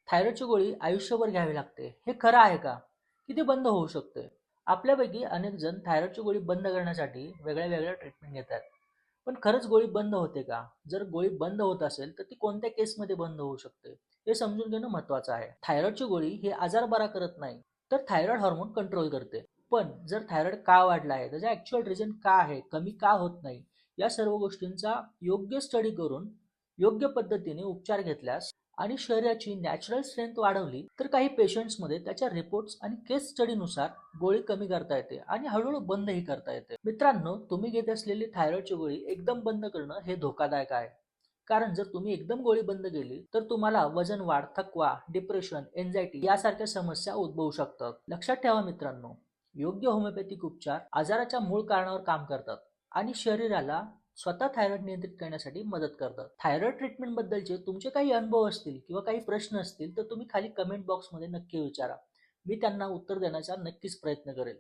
थायरॉइडची गोळी आयुष्यभर घ्यावी लागते, हे खरं आहे का? किती बंद होऊ शकते? आपल्यापैकी अनेक जण थायरॉइडची गोळी बंद करण्यासाठी वेगळ्या वेगळ्या ट्रीटमेंट घेतात. पण खरंच गोळी बंद होते का? जर गोळी बंद होत असेल तर ती कोणत्या केसमध्ये बंद होऊ शकते, हे समजून घेणं महत्त्वाचं आहे. थायरॉइडची गोळी ही आजार बरा करत नाही, तर थायरॉइड हार्मोन कंट्रोल करते. पण जर थायरॉइड का वाढला आहे, त्याचा ऍक्च्युअल रिझन का आहे, कमी का होत नाही, या सर्व गोष्टींचा योग्य स्टडी करून योग्य पद्धतीने उपचार घेतल्यास आणि शरीराची नॅचरल स्ट्रेंथ वाढवली तर काही पेशंट्समध्ये त्याच्या रिपोर्ट्स आणि केस स्टडीनुसार गोळी कमी करता येते आणि हळूहळू बंदही करता येते. मित्रांनो, तुम्ही घेत असलेली थायरॉइडची गोळी एकदम बंद करणं हे धोकादायक आहे. कारण जर तुम्ही एकदम गोळी बंद केली तर तुम्हाला वजन वाढ, थकवा, डिप्रेशन, एन्झायटी यासारख्या समस्या उद्भवू शकतात. लक्षात ठेवा मित्रांनो, योग्य होमिओपॅथिक उपचार आजाराच्या मूळ कारणावर काम करतात आणि शरीराला स्वतः थायरॉइड नियंत्रित करण्यासाठी मदत करतात. थायरॉइड ट्रीटमेंट बद्दलचे तुमचे काही अनुभव असतील किंवा काही प्रश्न असतील तर तुम्ही खाली कमेंट बॉक्समध्ये नक्की विचारा. मी त्यांना उत्तर देण्याचा नक्कीच प्रयत्न करेल.